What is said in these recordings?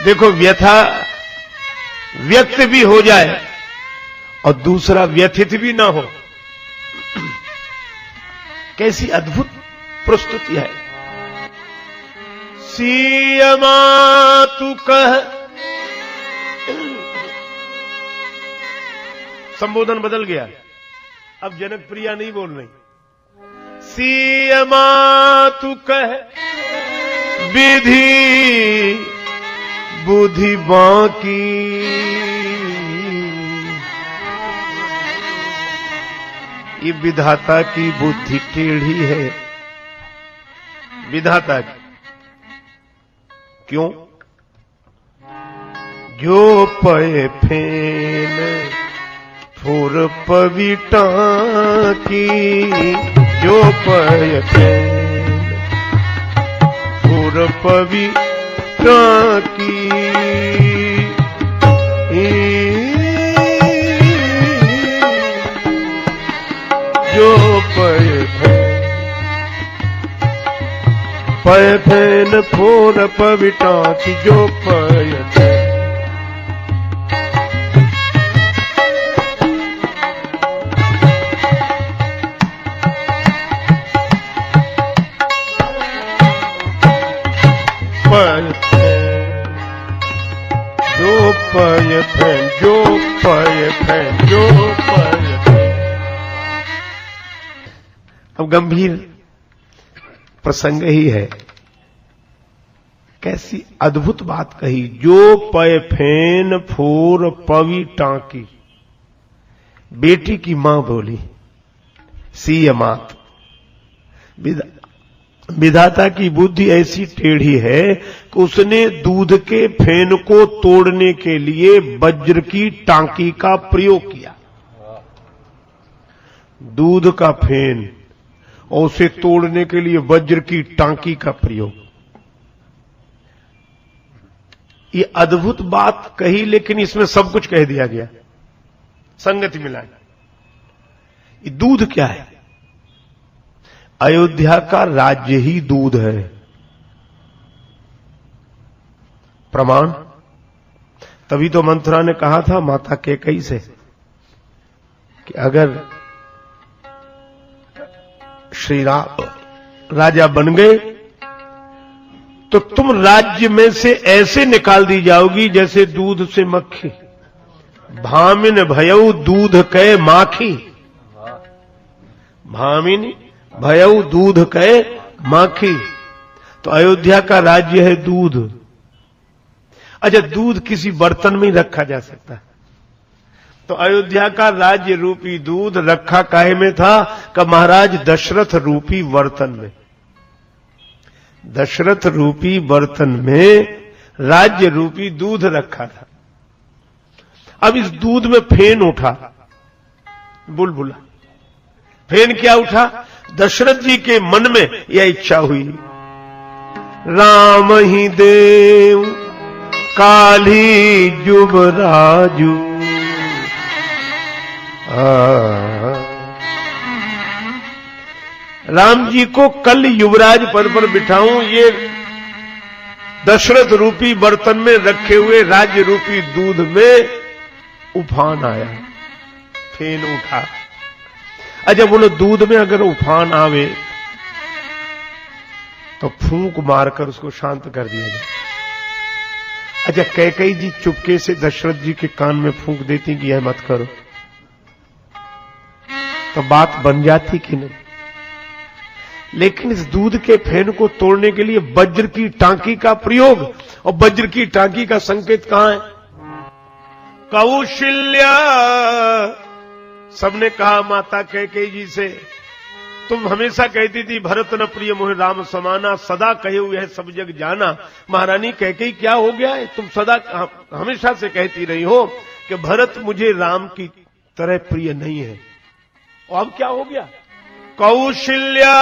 देखो, व्यथा व्यक्त भी हो जाए और दूसरा व्यथित भी ना हो। कैसी अद्भुत प्रस्तुति है। सीयमा तू कह, संबोधन बदल गया, अब जनक प्रिया नहीं बोल रही। सीयमा तू कह विधि बुद्धि बाकी, ये विधाता की बुद्धि टेढ़ी है, विधाता की। क्यों? जो पए फेन फुर पविटा की, जो पए फेन फुर पविटा की, जो पय फैन फोर पविटा की, जो पय जो पय फैन, जो पय फैन, जो पय फैन। अब गंभीर प्रसंग ही है। कैसी अद्भुत बात कही। जो पय फेन फोर पवी टांकी, बेटी की मां बोली। सी मात, विधाता की बुद्धि ऐसी टेढ़ी है कि उसने दूध के फेन को तोड़ने के लिए वज्र की टांकी का प्रयोग किया। दूध का फेन और उसे तोड़ने के लिए वज्र की टांकी का प्रयोग। ये अद्भुत बात कही, लेकिन इसमें सब कुछ कह दिया गया, संगति मिलाई। ये दूध क्या है? अयोध्या का राज्य ही दूध है। प्रमाण, तभी तो मंथरा ने कहा था माता कैकेयी से कि अगर श्री राम राजा बन गए तो तुम राज्य में से ऐसे निकाल दी जाओगी जैसे दूध से मक्खी। भामिन भयऊ दूध कै माखी, भामिन भयऊ दूध कै माखी। तो अयोध्या का राज्य है दूध। अच्छा, दूध किसी बर्तन में रखा जा सकता है, तो अयोध्या का राज्य रूपी दूध रखा काहे में था? कि महाराज दशरथ रूपी बर्तन में, दशरथ रूपी बर्तन में राज्य रूपी दूध रखा था। अब इस दूध में फेन उठा, बुलबुला। फेन क्या उठा? दशरथ जी के मन में यह इच्छा हुई, राम ही देव काली जुबराजू, राम जी को कल युवराज पद पर बिठाऊं। ये दशरथ रूपी बर्तन में रखे हुए राज्य रूपी दूध में उफान आया, फेन उठा। अच्छा बोलो, दूध में अगर उफान आवे तो फूंक मारकर उसको शांत कर दिया जाए। अच्छा, कैकेयी जी चुपके से दशरथ जी के कान में फूंक देती कि यह मत करो, तो बात बन जाती कि नहीं? लेकिन इस दूध के फेन को तोड़ने के लिए वज्र की टांकी का प्रयोग, और वज्र की टांकी का संकेत कहां है? कौशल्या। सबने कहा माता कैकेयी जी से, तुम हमेशा कहती थी भरत न प्रिय मोह राम समाना, सदा कहे हुए है सब जग जाना। महारानी कैकेयी क्या हो गया है? तुम सदा हमेशा से कहती रही हो कि भरत मुझे राम की तरह प्रिय नहीं है, और अब क्या हो गया? कौशल्या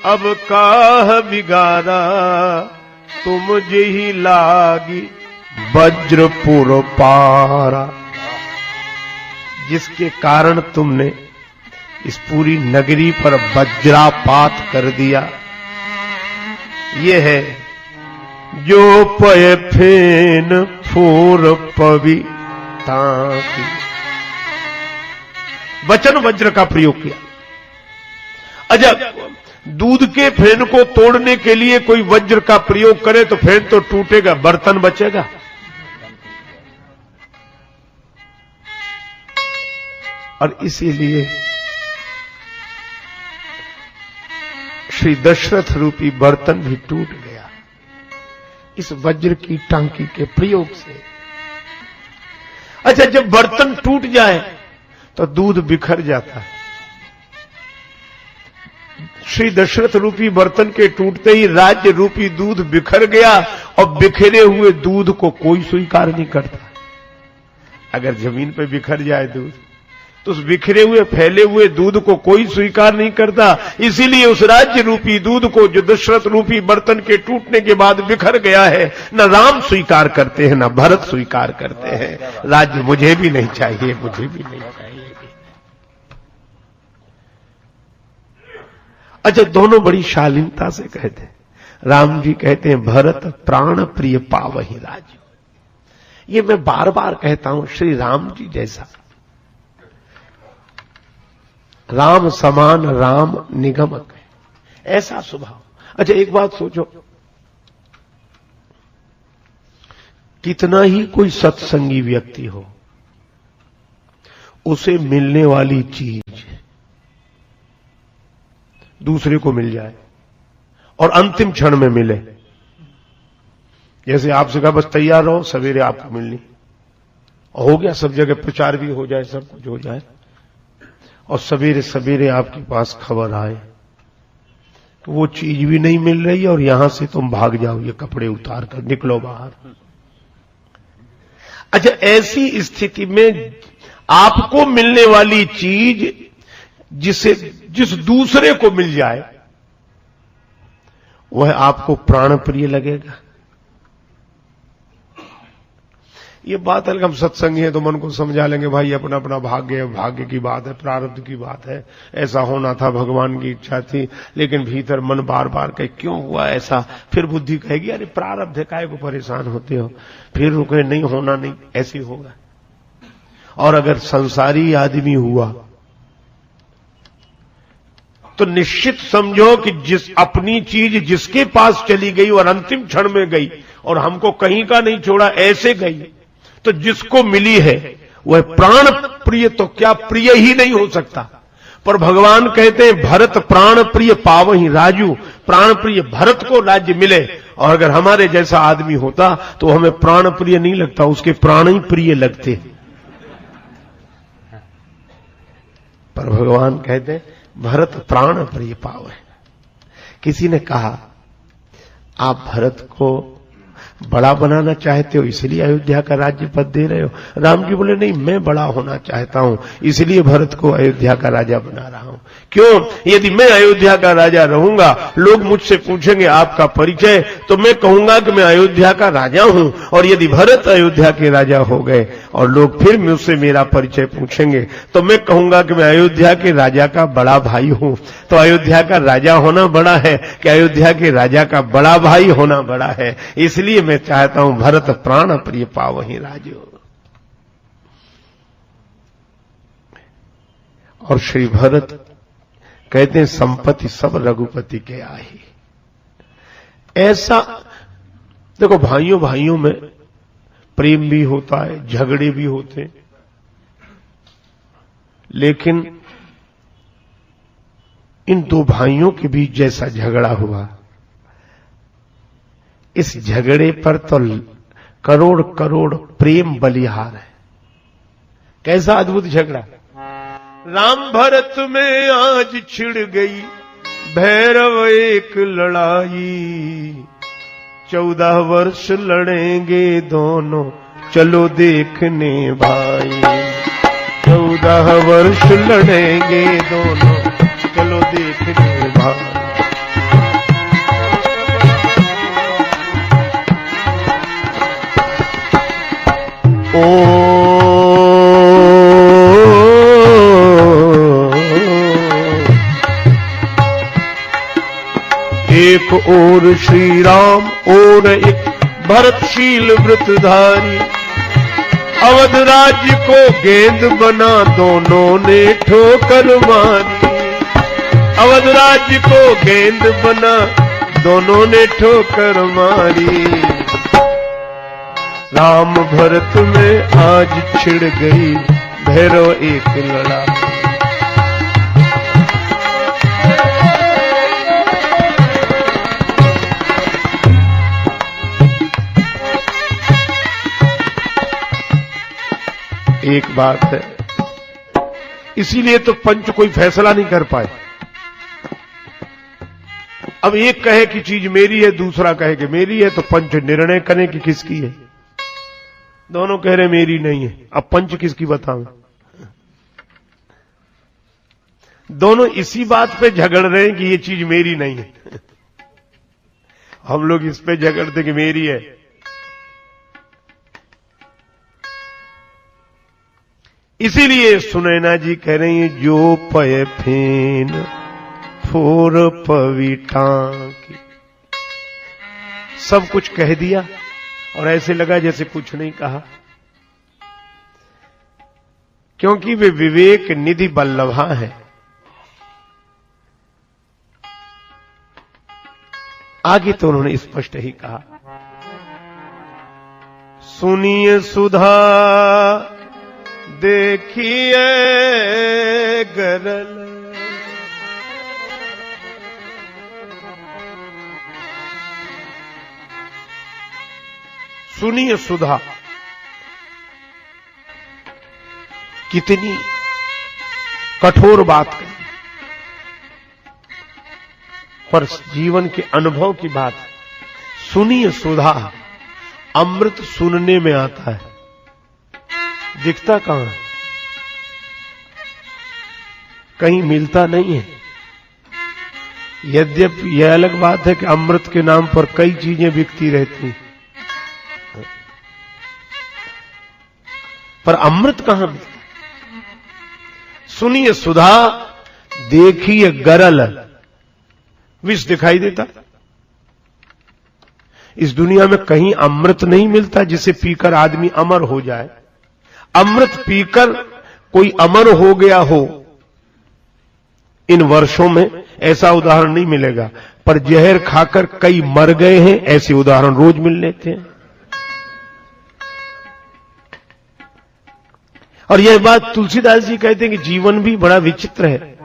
अब काह बिगारा, तुम जेहि लागी वज्रपुर पारा। जिसके कारण तुमने इस पूरी नगरी पर वज्रापात कर दिया, ये है जो पय फेन फोर पवि ताकी। वचन वज्र का प्रयोग किया। अच्छा, दूध के फेन को तोड़ने के लिए कोई वज्र का प्रयोग करे तो फेन तो टूटेगा, बर्तन बचेगा। और इसीलिए श्री दशरथ रूपी बर्तन भी टूट गया इस वज्र की टांकी के प्रयोग से। अच्छा, जब बर्तन टूट जाए तो दूध बिखर जाता है। श्री दशरथ रूपी बर्तन के टूटते ही राज्य रूपी दूध बिखर गया और बिखरे हुए दूध को कोई स्वीकार नहीं करता। अगर जमीन पे बिखर जाए दूध तो उस बिखरे हुए फैले हुए दूध को कोई स्वीकार नहीं करता। इसीलिए उस राज्य रूपी दूध को जो दशरथ रूपी बर्तन के टूटने के बाद बिखर गया है, न राम स्वीकार करते हैं न भरत स्वीकार करते हैं। राज्य मुझे भी नहीं चाहिए, मुझे भी नहीं चाहिए। अच्छा, दोनों बड़ी शालीनता से कहते हैं। राम जी कहते हैं भरत प्राण प्रिय पावहि राज्य। ये मैं बार बार कहता हूं, श्री राम जी जैसा राम समान राम निगमक है, ऐसा स्वभाव। अच्छा, एक बात सोचो, कितना ही कोई सत्संगी व्यक्ति हो, उसे मिलने वाली चीज दूसरे को मिल जाए और अंतिम क्षण में मिले। जैसे आपसे कहा बस तैयार रहो, सवेरे आपको मिलनी, हो गया, सब जगह प्रचार भी हो जाए, सब कुछ हो जाए, और सवेरे सवेरे आपके पास खबर आए तो वो चीज भी नहीं मिल रही और यहां से तुम भाग जाओ, ये कपड़े उतार कर निकलो बाहर। अच्छा, ऐसी स्थिति में आपको मिलने वाली चीज जिस दूसरे को मिल जाए वह आपको प्राण प्रिय लगेगा। ये बात अलग, हम सत्संगी हैं तो मन को समझा लेंगे, भाई अपना अपना भाग्य है, भाग्य की बात है, प्रारब्ध की बात है, ऐसा होना था, भगवान की इच्छा थी। लेकिन भीतर मन बार बार कहे क्यों हुआ ऐसा, फिर बुद्धि कहेगी अरे प्रारब्ध है, काहे को परेशान होते हो, फिर रुके नहीं होना नहीं, ऐसे होगा। और अगर संसारी आदमी हुआ तो निश्चित समझो कि जिस अपनी चीज जिसके पास चली गई और अंतिम क्षण में गई और हमको कहीं का नहीं छोड़ा, ऐसे गई, तो जिसको मिली है वह प्राण प्रिय तो क्या प्रिय ही नहीं हो सकता। पर भगवान कहते हैं भरत प्राण प्रिय पावहि राजू, प्राण प्रिय भरत को राज्य मिले। और अगर हमारे जैसा आदमी होता तो हमें प्राण प्रिय नहीं लगता, उसके प्राण ही प्रिय लगते। पर भगवान कहते हैं भरत प्राण प्रिय पावहि। किसी ने कहा आप भरत को बड़ा बनाना चाहते हो इसलिए अयोध्या का राज्य पद दे रहे हो। राम जी बोले नहीं, मैं बड़ा होना चाहता हूं इसलिए भरत को अयोध्या का राजा बना रहा हूं। क्यों? यदि मैं अयोध्या का राजा रहूंगा, लोग मुझसे पूछेंगे आपका परिचय, तो मैं कहूंगा कि मैं अयोध्या का राजा हूं। और यदि भरत अयोध्या के राजा हो गए और लोग फिर मुझसे मेरा परिचय पूछेंगे, तो मैं कहूंगा कि मैं अयोध्या के राजा का बड़ा भाई हूं। तो अयोध्या का राजा होना बड़ा है कि अयोध्या के राजा का बड़ा भाई होना बड़ा है। इसलिए मैं चाहता हूं भरत प्राण प्रिय पावहि राजो। और श्री भरत कहते हैं संपत्ति सब रघुपति के आही। ऐसा देखो, भाइयों भाइयों में प्रेम भी होता है, झगड़े भी होते हैं, लेकिन इन दो भाइयों के बीच जैसा झगड़ा हुआ, इस झगड़े पर तो करोड़ करोड़ प्रेम बलिहार है। कैसा अद्भुत झगड़ा। राम भरत में आज छिड़ गई भैरव एक लड़ाई, 14 वर्ष लड़ेंगे दोनों चलो देखने भाई। 14 वर्ष लड़ेंगे दोनों चलो देखने भाई। एक और श्री राम और एक भरतशील व्रतधारी। अवध राज्य को गेंद बना दोनों ने ठोकर मारी। अवध राज्य को गेंद बना दोनों ने ठोकर मारी। राम भरत में आज छिड़ गई भैरव एक लड़ा। एक बात है, इसीलिए तो पंच कोई फैसला नहीं कर पाए। अब एक कहे कि चीज मेरी है, दूसरा कहे कि मेरी है, तो पंच निर्णय करें कि किसकी है। दोनों कह रहे मेरी नहीं है, अब पंच किसकी बताएं। दोनों इसी बात पे झगड़ रहे हैं कि ये चीज मेरी नहीं है। हम लोग इस पे झगड़ते कि मेरी है। इसीलिए सुनैना जी कह रही हैं, जो पय फेन फोर पविटा की। सब कुछ कह दिया और ऐसे लगा जैसे कुछ नहीं कहा, क्योंकि वे विवेक निधि बल्लभा है। आगे तो उन्होंने स्पष्ट ही कहा, सुनिए सुधा देखिए गरल। सुनिए सुधा, कितनी कठोर बात कही, पर जीवन के अनुभव की बात। सुनिए सुधा, अमृत सुनने में आता है, दिखता कहां है, कहीं मिलता नहीं है। यद्यपि यह अलग बात है कि अमृत के नाम पर कई चीजें बिकती रहती, पर अमृत कहां मिलता। सुनिए सुधा, देखिए गरल, विष दिखाई देता। इस दुनिया में कहीं अमृत नहीं मिलता जिसे पीकर आदमी अमर हो जाए। अमृत पीकर कोई अमर हो गया हो इन वर्षों में, ऐसा उदाहरण नहीं मिलेगा। पर जहर खाकर कई मर गए हैं, ऐसे उदाहरण रोज मिल लेते हैं। और यह बात तुलसीदास जी कहते हैं कि जीवन भी बड़ा विचित्र है।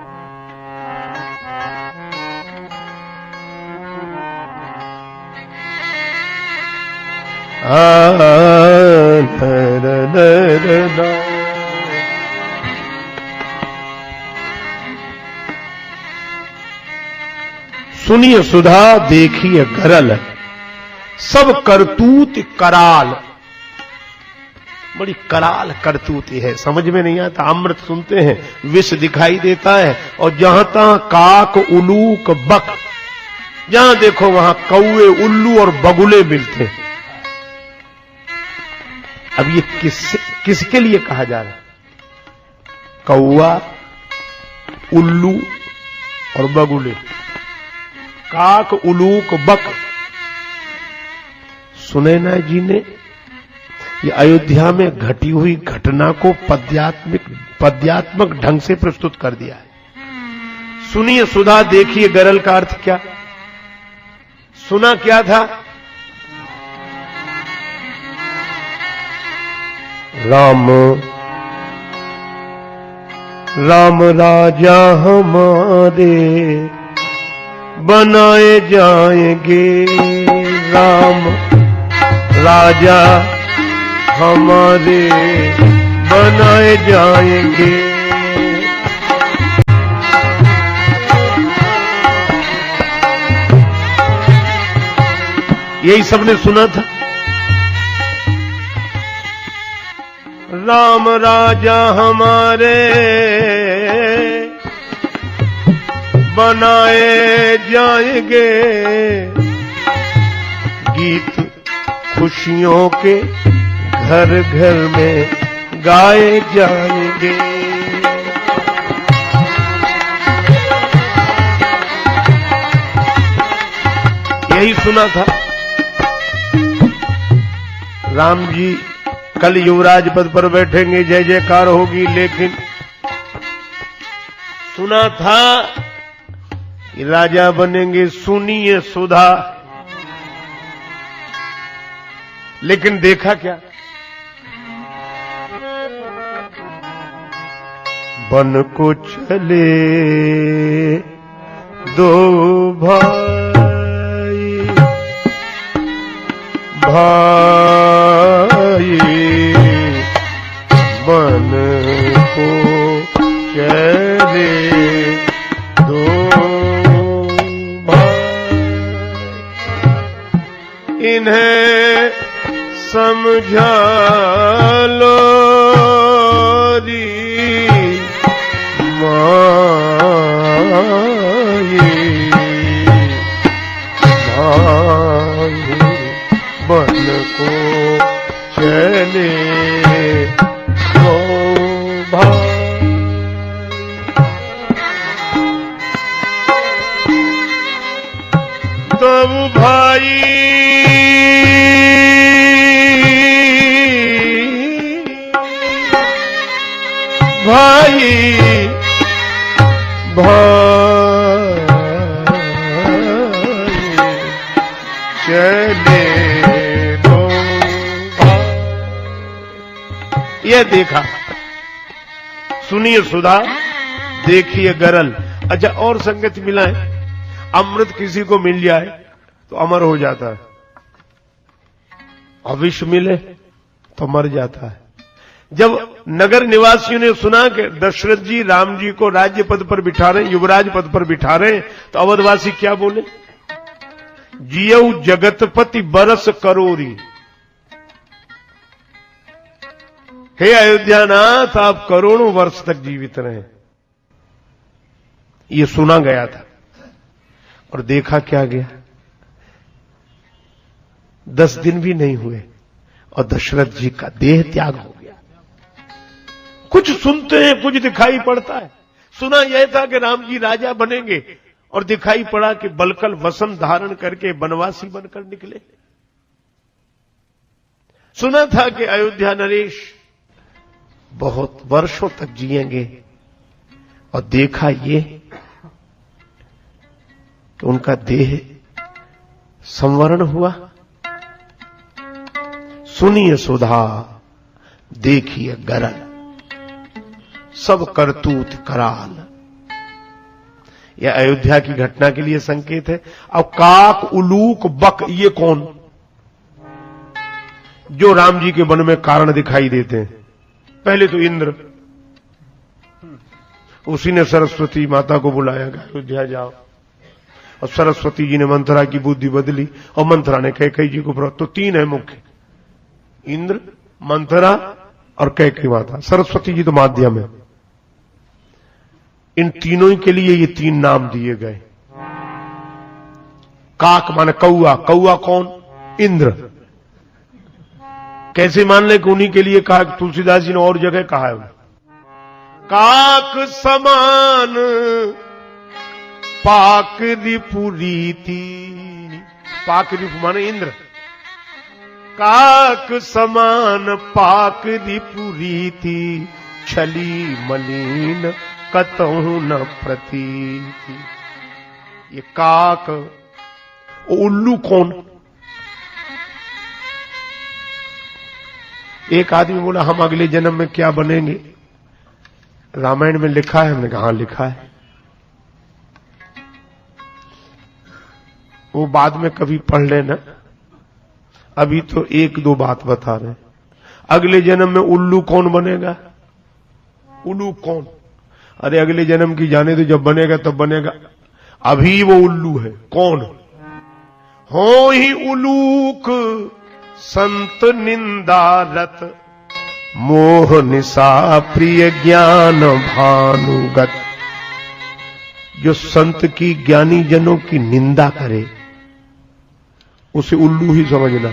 सुनिए सुधा, देखिए गरल, सब करतूत कराल। बड़ी कराल करतूती है, समझ में नहीं आता। अमृत सुनते हैं, विष दिखाई देता है, और जहां तहां काक उलूक बक, जहां देखो वहां कौए उल्लू और बगुले मिलते हैं। अब ये किसके लिए कहा जा रहा है? कौआ, उल्लू और बगुले, काक उलूक बक। सुनैना जी ने ये अयोध्या में घटी हुई घटना को पद्यात्मक ढंग से प्रस्तुत कर दिया है। सुनिए सुधा, देखिए गरल का अर्थ क्या? सुना क्या था? राम राम राजा हमारे बनाए जाएंगे, राम राजा हमारे बनाए जाएंगे। यही सबने सुना था। राम राजा हमारे बनाए जाएंगे, गीत खुशियों के घर घर में गाए जाएंगे। यही सुना था। राम जी कल युवराज पद पर बैठेंगे, जय जयकार होगी, लेकिन सुना था कि राजा बनेंगे, सुनिए सुधा, लेकिन देखा क्या? बन को चले दो भाई, भाई बन को चले दो भाई, इन्हें समझा लो री बन को चले दो भाई। तब भाई भाई भाई चले दो भाई। यह देखा, सुनिए सुधा, देखिए गरल। अच्छा, और संगति मिला है, अमृत किसी को मिल जाए तो अमर हो जाता है, और विष मिले तो मर जाता है। जब नगर निवासियों ने सुना कि दशरथ जी राम जी को राज्य पद पर बिठा रहे, युवराज पद पर बिठा रहे, तो अवधवासी क्या बोले? जियऊ जगतपति बरस करोरी। हे अयोध्यानाथ, आप करोड़ों वर्ष तक जीवित रहे। ये सुना गया था, और देखा क्या गया? 10 दिन भी नहीं हुए और दशरथ जी का देह त्याग हो गया। कुछ सुनते हैं, कुछ दिखाई पड़ता है। सुना यह था कि राम जी राजा बनेंगे, और दिखाई पड़ा कि बलकल वसन धारण करके बनवासी बनकर निकले। सुना था कि अयोध्या नरेश बहुत वर्षों तक जिएंगे, और देखा ये कि उनका देह संवरण हुआ। सुनिए सुधा, देखिए गरल, सब करतूत कराल। यह अयोध्या की घटना के लिए संकेत है। अब काक, उलूक, बक, ये कौन? जो राम जी के वन में कारण दिखाई देते हैं। पहले तो इंद्र, उसी ने सरस्वती माता को बुलाया, अयोध्या जाओ, और सरस्वती जी ने मंथरा की बुद्धि बदली, और मंथरा ने कैकेयी जी को तो 3 है मुख्य, इंद्र, मंथरा और कैकेयी माता। सरस्वती जी तो माध्यम है। इन तीनों के लिए ये 3 नाम दिए गए। काक माने कौआ, कौआ कौन? इंद्र। कैसे मान ले कि उन्हीं के लिए कहा? तुलसीदास जी ने और जगह कहा है, काक समान पाक रिपुरीति। पाक रिपु माने इंद्र। काक समान पाक रिपुरीति, छली मलिन कतहु न प्रतीति। ये काक, उल्लू कौन? एक आदमी बोला हम अगले जन्म में क्या बनेंगे? रामायण में लिखा है। हमने कहा लिखा है, वो बाद में कभी पढ़ लेना, अभी तो 1-2 बात बता रहे। अगले जन्म में उल्लू कौन बनेगा? उल्लू कौन? अरे अगले जन्म की जाने तो, जब बनेगा तब बनेगा। अभी वो उल्लू है। कौन? हो ही उलूक संत निंदारत, मोह निशा प्रिय ज्ञान भानुगत। जो संत की, ज्ञानी जनों की निंदा करे, उसे उल्लू ही समझना।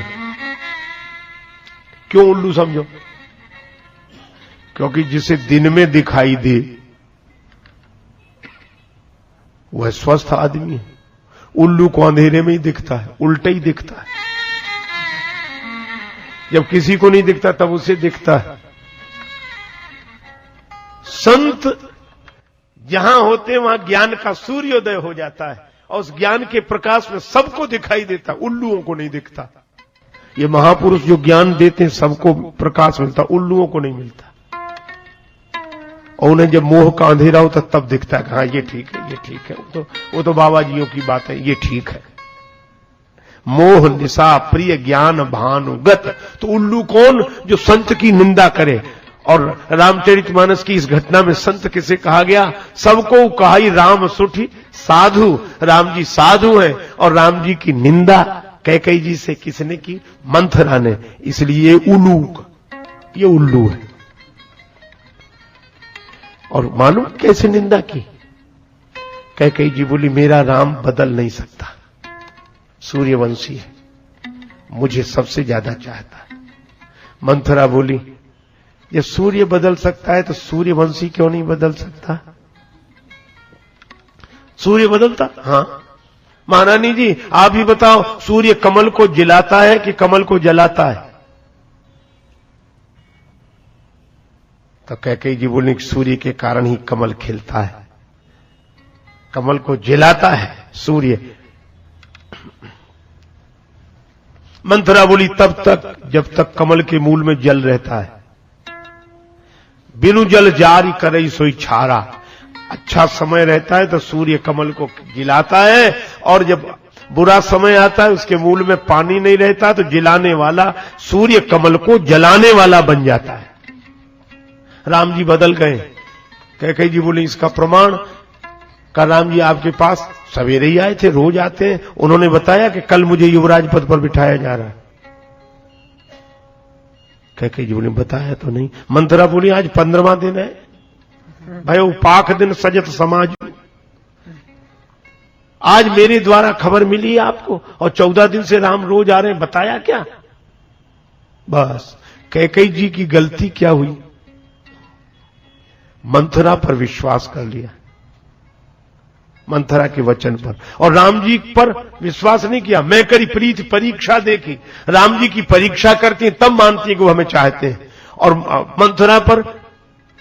क्यों उल्लू समझो? क्योंकि जिसे दिन में दिखाई दे वह स्वस्थ आदमी है। उल्लू को अंधेरे में ही दिखता है, उल्टा ही दिखता है। जब किसी को नहीं दिखता तब उसे दिखता है। संत जहां होते हैं वहां ज्ञान का सूर्योदय हो जाता है और उस ज्ञान के प्रकाश में सबको दिखाई देता, उल्लुओं को नहीं दिखता। ये महापुरुष जो ज्ञान देते हैं सबको प्रकाश मिलता, उल्लुओं को नहीं मिलता। और उन्हें जब मोह का अंधेरा होता तब दिखता है, हाँ ये ठीक है, ये ठीक है, वो तो बाबा जियों की बात है, ये ठीक है। मोह निशा प्रिय ज्ञान भानुगत, तो उल्लू कौन? जो संत की निंदा करे। और रामचरितमानस की इस घटना में संत किसे कहा गया? सबको कहा ही राम सुठी साधु, राम जी साधु हैं। और राम जी की निंदा कैकेयी जी से किसने की? मंथरा ने। इसलिए ये उल्लू है। और मालूम कैसे निंदा की? कैकेयी जी बोली मेरा राम बदल नहीं सकता, सूर्यवंशी है, मुझे सबसे ज्यादा चाहता है। मंथरा बोली जब सूर्य बदल सकता है तो सूर्यवंशी क्यों नहीं बदल सकता? सूर्य बदलता? हां। महारानी जी आप ही बताओ, सूर्य कमल को जिलाता है कि कमल को जलाता है? तो कैकेयी जी बोली सूर्य के कारण ही कमल खिलता है, कमल को जिलाता है सूर्य। मंथरा बोली तब तक जब तक कमल के मूल में जल रहता है। बिनु जल जारी करे सोई छारा, अच्छा समय रहता है तो सूर्य कमल को जिलाता है, और जब बुरा समय आता है उसके मूल में पानी नहीं रहता तो जिलाने वाला सूर्य कमल को जलाने वाला बन जाता है। राम जी बदल गए। कैकेयी जी बोली इसका प्रमाण? कल राम जी आपके पास सवेरे ही आए थे, रोज आते हैं, उन्होंने बताया कि कल मुझे युवराज पद पर बिठाया जा रहा है। कैकेयी जी बोली बताया तो नहीं। मंथरा बोली आज 15वां दिन है भाई, उपाक दिन सजत समाज, आज मेरे द्वारा खबर मिली है आपको, और 14 दिन से राम रोज आ रहे हैं, बताया क्या? बस कैकेयी जी की गलती क्या हुई? मंथरा पर विश्वास कर लिया, मंथरा के वचन पर, और राम जी पर विश्वास नहीं किया। मैं करी प्रीति परीक्षा देखी, राम जी की परीक्षा करती हैं तब मानती है कि वो हमें चाहते हैं। और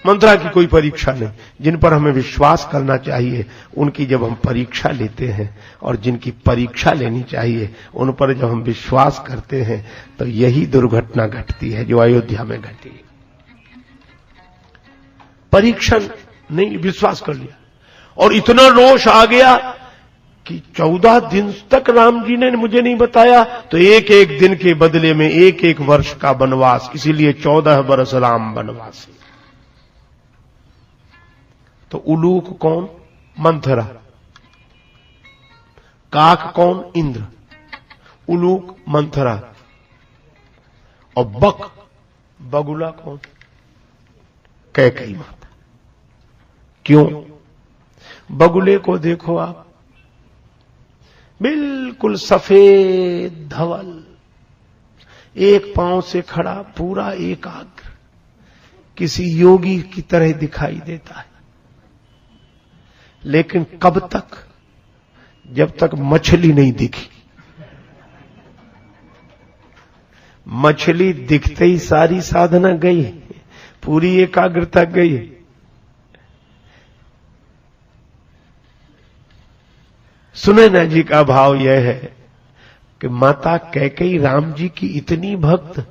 मंथरा की कोई परीक्षा नहीं। जिन पर हमें विश्वास करना चाहिए उनकी जब हम परीक्षा लेते हैं, और जिनकी परीक्षा लेनी चाहिए उन पर जब हम विश्वास करते हैं, तो यही दुर्घटना घटती है जो अयोध्या में घटी। परीक्षा नहीं, विश्वास कर लिया, और इतना रोष आ गया कि 14 दिन तक राम जी ने मुझे नहीं बताया, तो एक एक दिन के बदले में एक एक वर्ष का वनवास, इसीलिए 14 वर्ष राम वनवासी। तो उलूक कौन? मंथरा। काक कौन? इंद्र। उलूक मंथरा। और बगुला कौन? कैकेयी माता। क्यों? बगुले को देखो आप, बिल्कुल सफेद धवल, एक पांव से खड़ा, पूरा एकाग्र, किसी योगी की तरह दिखाई देता है। लेकिन कब तक? जब तक मछली नहीं दिखी। मछली दिखते ही सारी साधना गई, पूरी एकाग्रता गई। सुनैना जी का भाव यह है कि माता कैकेयी राम जी की इतनी भक्त,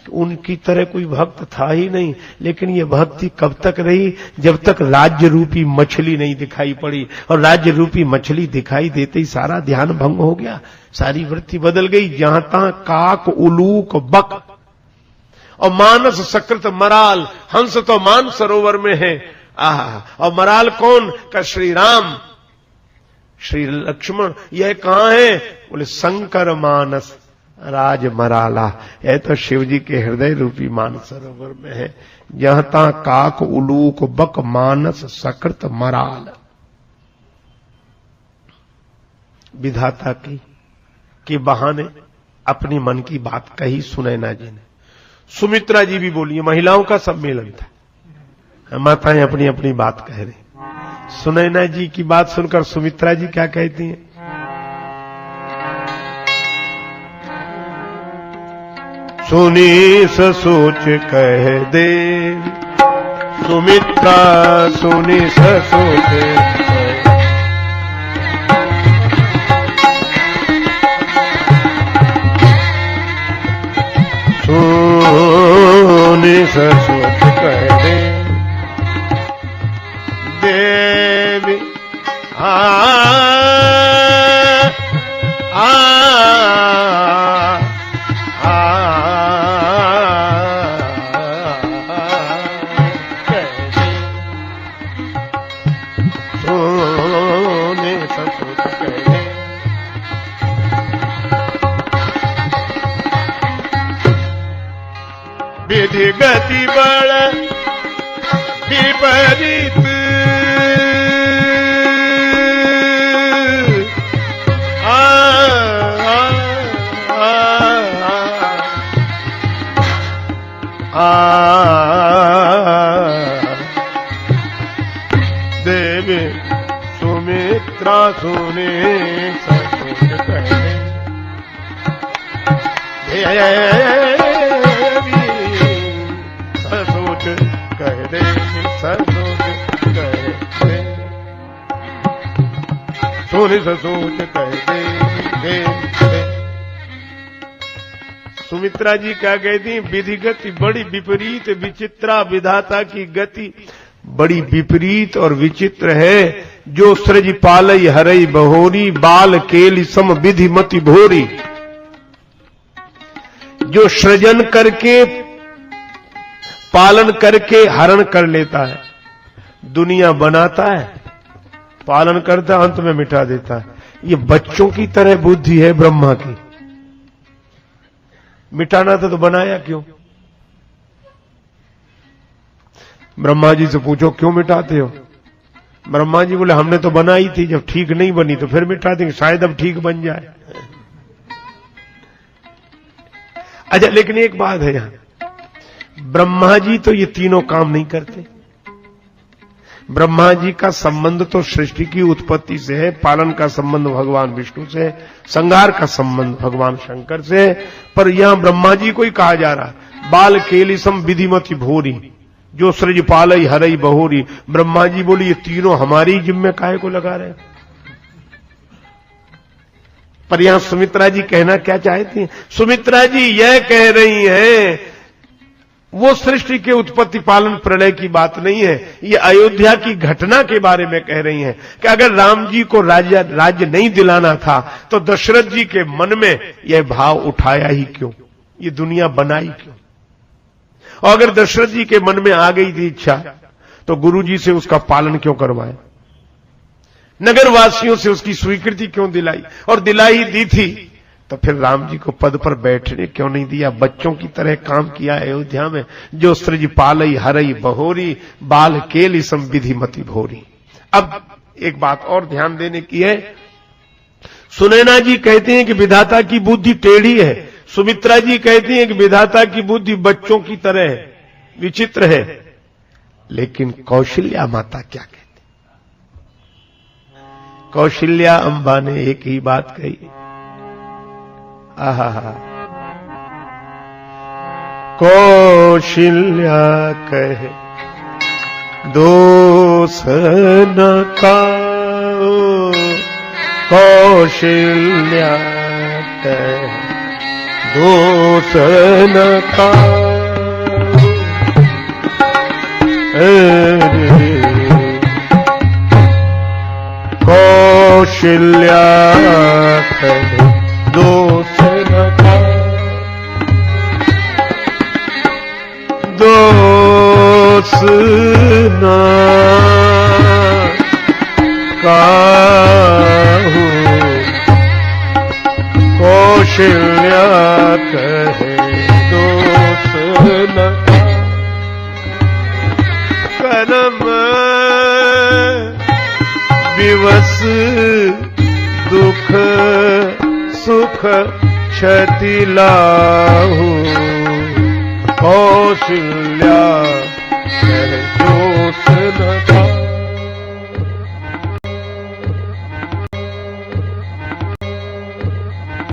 उनकी तरह कोई भक्त था ही नहीं। लेकिन ये भक्ति कब तक रही? जब तक राज्य रूपी मछली नहीं दिखाई पड़ी, और राज्य रूपी मछली दिखाई देते ही सारा ध्यान भंग हो गया, सारी वृत्ति बदल गई। जहां तहां काक उलूक बक और मानस सकृत मराल, हंस तो मान सरोवर में है। और मराल कौन? का श्री राम, श्री लक्ष्मण। यह कहां है? बोले शंकर मानस राज मराला। यह तो शिव जी के हृदय रूपी मानस सरोवर में है। जहां तहां काक उलूक बक मानस सकृत मराल। विधाता की बहाने अपनी मन की बात कही सुनैना जी ने। सुमित्रा जी भी बोली, महिलाओं का सम्मेलन था, माताएं अपनी अपनी बात कह रही। सुनैना जी की बात सुनकर सुमित्रा जी क्या कहती हैं? सुनी सोच कह दे, सुमित्रा सुनी सोच सुनी सोच कह दे, देवी विधि गति बड़ विपरीत, देवी सुमित्रा सुने ससुर कहे, ससुर कह दे, ससुर कह दे, सुन ससुर कह दे। सुमित्रा जी क्या कहती, विधि गति बड़ी विपरीत विचित्रा, विधाता की गति बड़ी विपरीत और विचित्र है। जो सृज पालई हरई बहोरी, बाल केली सम विधि मति भोरी। जो सृजन करके पालन करके हरण कर लेता है, दुनिया बनाता है, पालन करता है, अंत में मिटा देता है। ये बच्चों की तरह बुद्धि है ब्रह्मा की। मिटाना था तो बनाया क्यों? ब्रह्मा जी से पूछो क्यों मिटाते हो? ब्रह्मा जी बोले हमने तो बनाई थी, जब ठीक नहीं बनी तो फिर मिटा देंगे, शायद अब ठीक बन जाए। अच्छा, लेकिन एक बात है यहां, ब्रह्मा जी तो ये तीनों काम नहीं करते। ब्रह्मा जी का संबंध तो सृष्टि की उत्पत्ति से है, पालन का संबंध भगवान विष्णु से है, संहार का संबंध भगवान शंकर से है। पर यहां ब्रह्मा जी को ही कहा जा रहा है, बाल केलिसम विधिमति भोरी, जो सृज पालई हरई बहोरी। ब्रह्मा जी बोली ये तीनों हमारी जिम्मे काहे को लगा रहे? पर यहां सुमित्रा जी कहना क्या चाहती हैं? सुमित्रा जी यह कह रही हैं, वो सृष्टि के उत्पत्ति पालन प्रलय की बात नहीं है, ये अयोध्या की घटना के बारे में कह रही हैं कि अगर राम जी को राज्य नहीं दिलाना था तो दशरथ जी के मन में यह भाव उठाया ही क्यों, ये दुनिया बनाई क्यों? और अगर दशरथ जी के मन में आ गई थी इच्छा तो गुरु जी से उसका पालन क्यों करवाए, नगरवासियों से उसकी स्वीकृति क्यों दिलाई, और दिलाई दी थी तो फिर राम जी को पद पर बैठने क्यों नहीं दिया? बच्चों की तरह काम किया अयोध्या में। जो सृज पालई हरई बहोरी, बाल केली सम विधि मति भोरी। अब एक बात और ध्यान देने की है, सुनैना जी कहते हैं कि विधाता की बुद्धि टेढ़ी है, सुमित्रा जी कहती हैं कि विधाता की बुद्धि बच्चों की तरह है, विचित्र है। लेकिन कौशल्या माता क्या कहती? कौशल्या अंबा ने एक ही बात कही, आहा, कौशल्या कहे दोष न काओ, कौशल्या कहे दोष न काओ, कौशल्या कहे दोष न काओ, दोष न काहू, कौशल्या कहे दोष न कर्म विवश दुख सुख क्षति लाहू, कौशल्या कहे दोष न